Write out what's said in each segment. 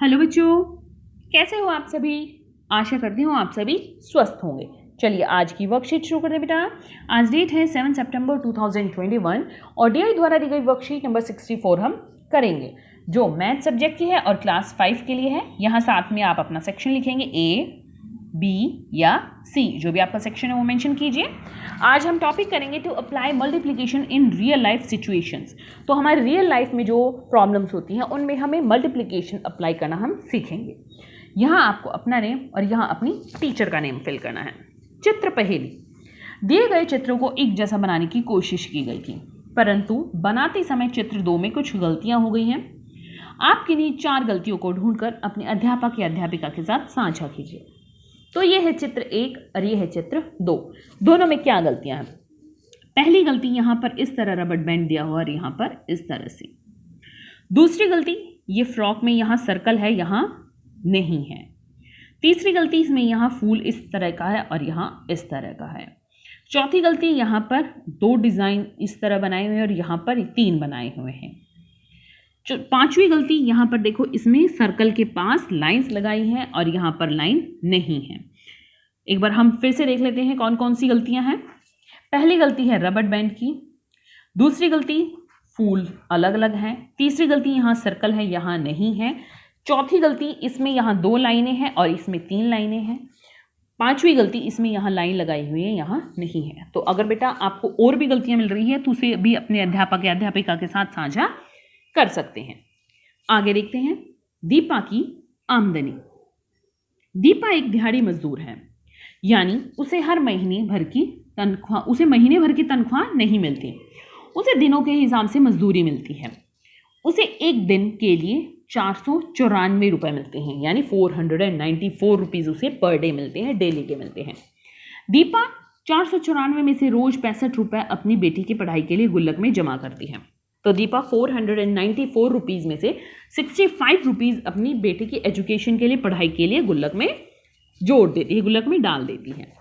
Hello बच्चों, कैसे हो आप सभी। आशा करती हूँ आप सभी स्वस्थ होंगे। चलिए आज की वर्कशीट शुरू करते हैं बेटा। आज डेट है 7 सितंबर 2021 और DI द्वारा दी गई वर्कशीट नंबर 64 हम करेंगे जो मैथ सब्जेक्ट की है और क्लास 5 के लिए है। यहाँ साथ में आप अपना सेक्शन लिखेंगे A, B या C, जो भी आपका सेक्शन है वो मेंशन कीजिए। आज हम टॉपिक करेंगे to apply multiplication in real life situations. तो हमारे रियल लाइफ में जो प्रॉब्लम्स होती हैं उनमें हमें मल्टीप्लिकेशन अप्लाई करना हम सीखेंगे। यहाँ आपको अपना नेम और यहाँ अपनी टीचर का नेम फिल करना है। चित्र पहेली। दिए गए चित्रों को एक जैसा बनाने की कोशिश की गई थी, परंतु बनाते समय चित्र 2 में कुछ गलतियां हो गई हैं। आप किन्हीं 4 गलतियों को ढूंढकर अपने अध्यापक या अध्यापिका के साथ साझा कीजिए। तो ये है चित्र 1 और ये है चित्र 2। दोनों में क्या गलतियां हैं? पहली गलती यहाँ पर इस तरह रबड़ बैंड दिया हुआ और यहाँ पर इस तरह से। दूसरी गलती, ये फ्रॉक में यहाँ सर्कल है, यहाँ नहीं है। तीसरी गलती, इसमें यहाँ फूल इस तरह का है और यहाँ इस तरह का है। चौथी गलती, यहाँ पर 2 डिज़ाइन इस तरह बनाए हुए हैं और यहाँ पर 3 बनाए हुए हैं। पांचवी गलती, यहाँ पर देखो इसमें सर्कल के पास लाइंस लगाई हैं और यहाँ पर लाइन नहीं है। एक बार हम फिर से देख लेते हैं कौन कौन सी गलतियां हैं। पहली गलती है रबड़ बैंड की। दूसरी गलती, फूल अलग अलग हैं। तीसरी गलती, यहाँ सर्कल है, यहाँ नहीं है। चौथी गलती, इसमें यहाँ 2 लाइनें हैं और इसमें 3 लाइनें हैं। पांचवी गलती, इसमें यहाँ लाइन लगाई हुई है, यहाँ नहीं है। तो अगर बेटा आपको और भी गलतियां मिल रही है तो उसे भी अपने अध्यापक या अध्यापिका के साथ साझा कर सकते हैं। आगे देखते हैं। दीपा की आमदनी। दीपा एक दिहाड़ी मजदूर है, यानी उसे महीने भर की तनख्वाह नहीं मिलती। उसे दिनों के हिसाब से मजदूरी मिलती है। उसे एक दिन के लिए 494 रुपये मिलते हैं, यानी 494 रुपीज़ उसे पर डे मिलते हैं, डेली के मिलते हैं। दीपा 494 में से रोज 65 रुपये अपनी बेटी की पढ़ाई के लिए गुल्लक में जमा करती है। तो दीपा 494 रुपीज़ में से 65 रुपीज़ अपनी बेटी की एजुकेशन के लिए, पढ़ाई के लिए गुल्लक में जोड़ देती है, गुल्लक में डाल देती है।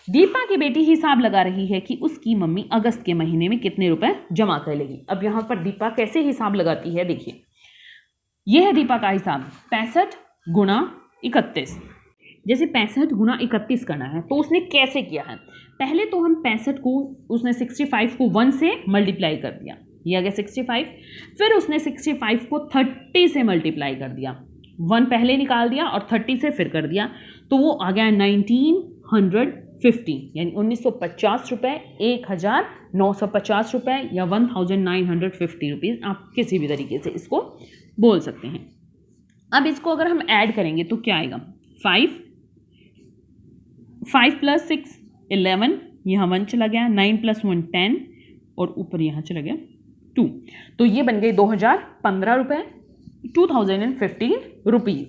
दीपा की बेटी हिसाब लगा रही है कि उसकी मम्मी अगस्त के महीने में कितने रुपए जमा कर लेगी। अब यहाँ पर दीपा कैसे हिसाब लगाती है, देखिए। यह है दीपा का हिसाब, 65 गुणा 31। जैसे 65 गुणा 31 करना है तो उसने कैसे किया है? पहले तो हम 65 को, उसने 65 को 1 से मल्टीप्लाई कर दिया, ये आ गया 65। फिर उसने 65 को 30 से मल्टीप्लाई कर दिया, 1 पहले निकाल दिया और 30 से फिर कर दिया, तो वो आ गया 1950, यानी 1950 रुपये, 1950 रुपये या 1950 रुपीज़, आप किसी भी तरीके से इसको बोल सकते हैं। अब इसको अगर हम ऐड करेंगे तो क्या आएगा? 5 + 6 11, यहाँ 1 चला गया, 9 + 1 10 और ऊपर यहाँ चला गया 2, तो ये बन गए 2015 रुपये, 2015 रुपीज़।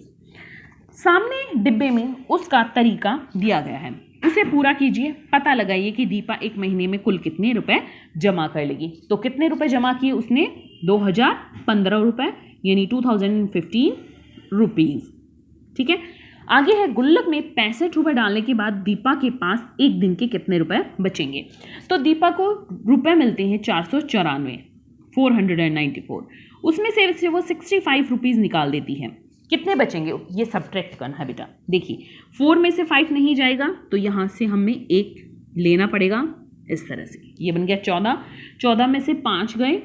सामने डिब्बे में उसका तरीका दिया गया है, उसे पूरा कीजिए। पता लगाइए कि दीपा एक महीने में कुल कितने रुपए जमा कर लेगी। तो कितने रुपए जमा किए उसने? 2015 रुपये, यानी 2015 रुपीज़। ठीक है। आगे है, गुल्लक में 65 रुपये डालने के बाद दीपा के पास एक दिन के कितने रुपए बचेंगे। तो दीपा को रुपए मिलते हैं 494, 494, उसमें से वो 65 रुपीज़ निकाल देती है। कितने बचेंगे ये सब्ट्रैक्ट करना है बेटा। देखिए 4 में से 5 नहीं जाएगा तो यहाँ से हमें 1 लेना पड़ेगा, इस तरह से। ये बन गया 14, 14 में से 5 गए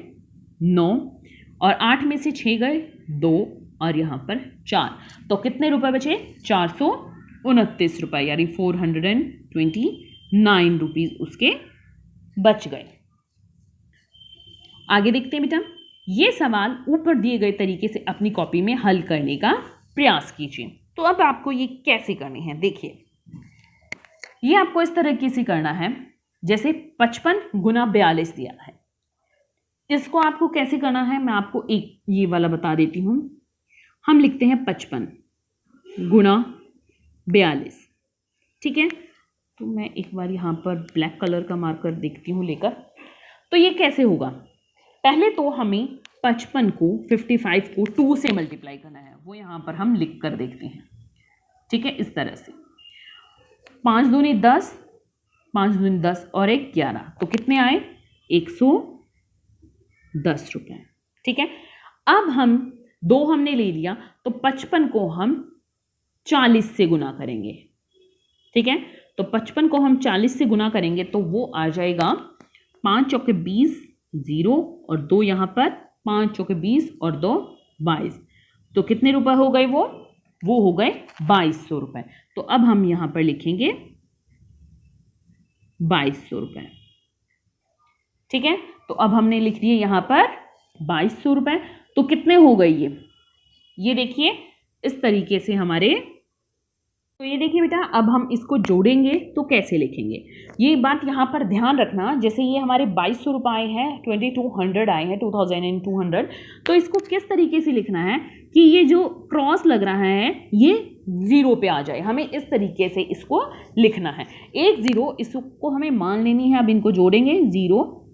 9 और 8 में से 6 गए 2 और यहाँ पर 4, तो कितने रुपए बचे? 429 रुपये, यानी 429 रुपीज़ उसके बच गए। आगे देखते हैं बेटा। ये सवाल ऊपर दिए गए तरीके से अपनी कॉपी में हल करने का प्रयास कीजिए। तो अब आपको ये कैसे करने हैं, देखिए। ये आपको इस तरीके से करना है, जैसे 55 गुना 42 दिया है। इसको आपको कैसे करना है मैं आपको एक ये वाला बता देती हूँ। हम लिखते हैं 55 गुणा 42, ठीक है। तो मैं एक बार यहाँ पर ब्लैक कलर का मार्कर देखती हूँ लेकर। तो ये कैसे होगा? पहले तो हमें 55 को 55 को 2 से मल्टीप्लाई करना है, वो यहाँ पर हम लिख कर देखते हैं। ठीक है, इस तरह से 5 दूनी 10, 5 दूनी 10 और 1 11, तो कितने आए? 110 रुपये। ठीक है। अब हम 2 हमने ले लिया, तो 55 को हम 40 से गुना करेंगे। ठीक है, तो 55 को हम 40 से गुना करेंगे तो वो आ जाएगा 5 चौके 20, 0 और 2 यहाँ पर, 5 चौके 20 और 2 22। तो कितने रुपए हो गए वो हो गए 2200 रुपए। तो अब हम यहाँ पर लिखेंगे 2200 रुपए। ठीक है, तो अब हमने लिख दिए यहाँ पर 2200 रुपए। तो कितने हो गए ये देखिए इस तरीके से हमारे। तो ये देखिए बेटा, अब हम इसको जोड़ेंगे तो कैसे लिखेंगे, ये बात यहाँ पर ध्यान रखना। जैसे ये हमारे 2200 रुपये आए हैं, 2200 आए हैं, 2200, तो इसको किस तरीके से लिखना है कि ये जो क्रॉस लग रहा है ये 0 पे आ जाए, हमें इस तरीके से इसको लिखना है। 1 0 इसको हमें मान लेनी है। अब इनको जोड़ेंगे, 0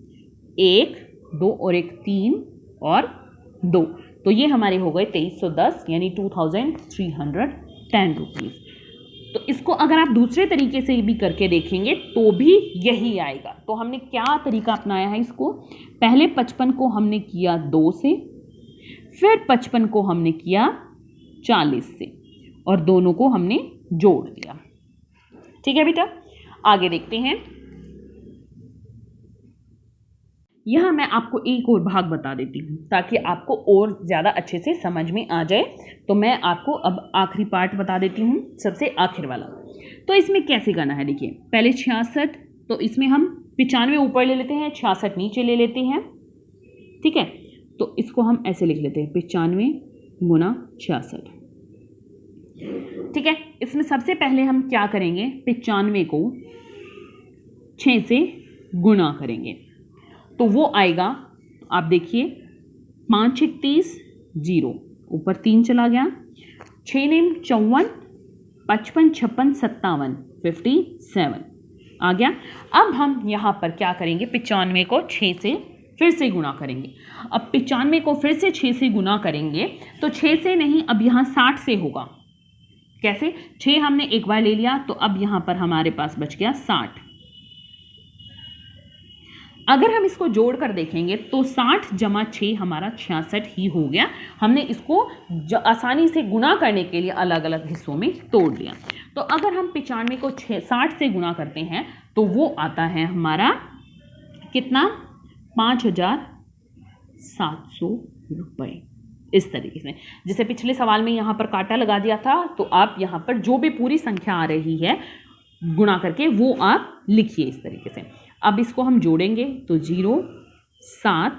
1 2 और 1 3 और 2, तो ये हमारे हो गए 2310 यानी 2310 रुपीज़। तो इसको अगर आप दूसरे तरीके से भी करके देखेंगे तो भी यही आएगा। तो हमने क्या तरीका अपनाया है इसको, पहले 55 को हमने किया 2 से, फिर 55 को हमने किया 40 से और दोनों को हमने जोड़ दिया। ठीक है बेटा, आगे देखते हैं। यहाँ मैं आपको एक और भाग बता देती हूँ ताकि आपको और ज़्यादा अच्छे से समझ में आ जाए। तो मैं आपको अब आखिरी पार्ट बता देती हूँ, सबसे आखिर वाला। तो इसमें कैसे करना है, देखिए पहले 66, तो इसमें हम 95 ऊपर ले लेते हैं, 66 नीचे ले लेते हैं। ठीक है, तो इसको हम ऐसे लिख लेते हैं 95 गुना 66। ठीक है, इसमें सबसे पहले हम क्या करेंगे, 95 को 6 से गुना करेंगे तो वो आएगा, आप देखिए 5 6 30, 0 ऊपर 3 चला गया, 6 9 54, 55 56 57, 57 आ गया। अब हम यहाँ पर क्या करेंगे, 95 को 6 से फिर से गुना करेंगे। अब 95 को फिर से 6 से गुना करेंगे तो 6 से नहीं, अब यहाँ 60 से होगा। कैसे, 6 हमने एक बार ले लिया तो अब यहाँ पर हमारे पास बच गया 60। अगर हम इसको जोड़ कर देखेंगे तो 60 जमा 6 हमारा 66 ही हो गया। हमने इसको आसानी से गुना करने के लिए अलग अलग हिस्सों में तोड़ दिया। तो अगर हम 95 को 60 से गुना करते हैं तो वो आता है हमारा कितना, 5700 रुपये। इस तरीके से, जैसे पिछले सवाल में यहाँ पर कांटा लगा दिया था, तो आप यहाँ पर जो भी पूरी संख्या आ रही है गुणा करके वो आप लिखिए इस तरीके से। अब इसको हम जोड़ेंगे तो 0 7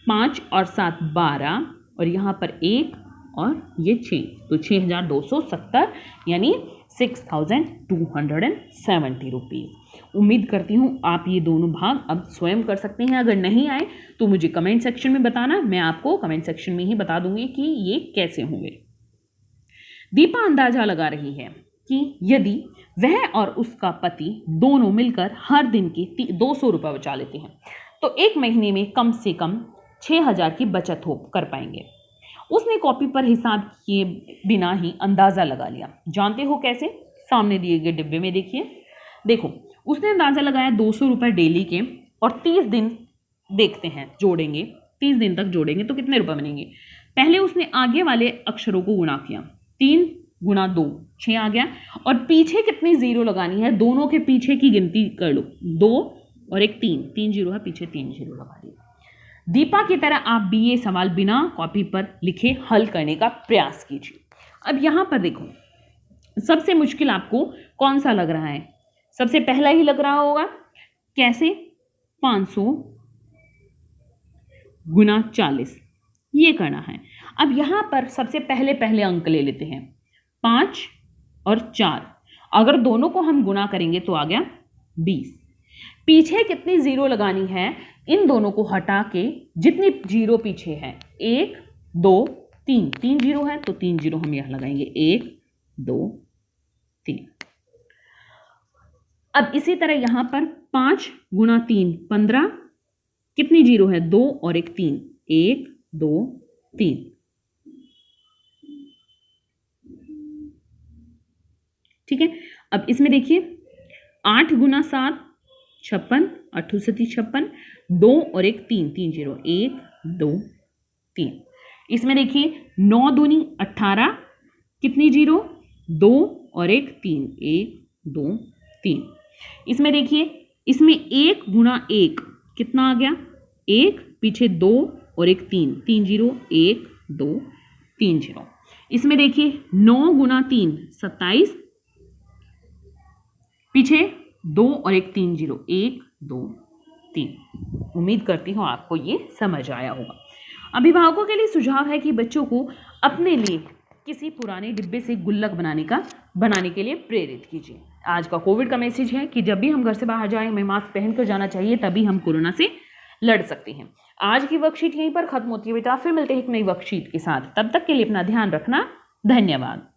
5 और 7 12 और यहाँ पर 1 और ये 6, तो 6270 यानी 6270 रुपीज़। उम्मीद करती हूँ आप ये दोनों भाग अब स्वयं कर सकते हैं। अगर नहीं आए तो मुझे कमेंट सेक्शन में बताना, मैं आपको कमेंट सेक्शन में ही बता दूंगी कि ये कैसे होंगे। दीपा अंदाजा लगा रही है कि यदि वह और उसका पति दोनों मिलकर हर दिन के 200 रुपये बचा लेते हैं तो एक महीने में कम से कम 6000 की बचत कर पाएंगे। उसने कॉपी पर हिसाब किए बिना ही अंदाज़ा लगा लिया। जानते हो कैसे, सामने दिए गए डिब्बे में देखो उसने अंदाज़ा लगाया 200 रुपये डेली के और 30 दिन देखते हैं, जोड़ेंगे 30 दिन तक जोड़ेंगे तो कितने रुपए बनेंगे। पहले उसने आगे वाले अक्षरों को गुणा किया, 3 गुना 2 6 आ गया, और पीछे कितनी जीरो लगानी है, दोनों के पीछे की गिनती कर लो, 2 और एक 3 जीरो है, पीछे 3 जीरो लगा दिया। दीपा की तरह आप भी ये सवाल बिना कॉपी पर लिखे हल करने का प्रयास कीजिए। अब यहाँ पर देखो सबसे मुश्किल आपको कौन सा लग रहा है, सबसे पहला ही लग रहा होगा। कैसे, 500 गुना 40 ये करना है। अब यहाँ पर सबसे पहले अंक ले लेते हैं, 5 और 4, अगर दोनों को हम गुना करेंगे तो आ गया 20। पीछे कितनी जीरो लगानी है, इन दोनों को हटा के जितनी जीरो पीछे है, 1 2 3 जीरो है तो 3 जीरो हम यहां लगाएंगे, 1 2 3। अब इसी तरह यहां पर 5 गुना 3 15, कितनी जीरो है, 2 और एक 3, 1 2 3। ठीक है, अब इसमें देखिए 8 गुना 7 56, 8 7 56, 2 और एक 3 जीरो, 1 2 3। इसमें देखिए 9 दूनी 18, कितनी जीरो, 2 और 1 3, 1 2 3। इसमें देखिए इसमें 1 गुणा 1 कितना आ गया, 1, पीछे 2 और 1 3, 3 जीरो 1 2 3 जीरो। इसमें देखिए 9 गुणा 3 27, पीछे 2 और 1 3 जीरो 1 2 3। उम्मीद करती हूँ आपको ये समझ आया होगा। अभिभावकों के लिए सुझाव है कि बच्चों को अपने लिए किसी पुराने डिब्बे से गुल्लक बनाने के लिए प्रेरित कीजिए। आज का कोविड का मैसेज है कि जब भी हम घर से बाहर जाएं हमें मास्क पहनकर जाना चाहिए, तभी हम कोरोना से लड़ सकते हैं। आज की वर्कशीट यहीं पर खत्म होती है बेटा, फिर मिलते हैं एक नई वर्कशीट के साथ। तब तक के लिए अपना ध्यान रखना। धन्यवाद।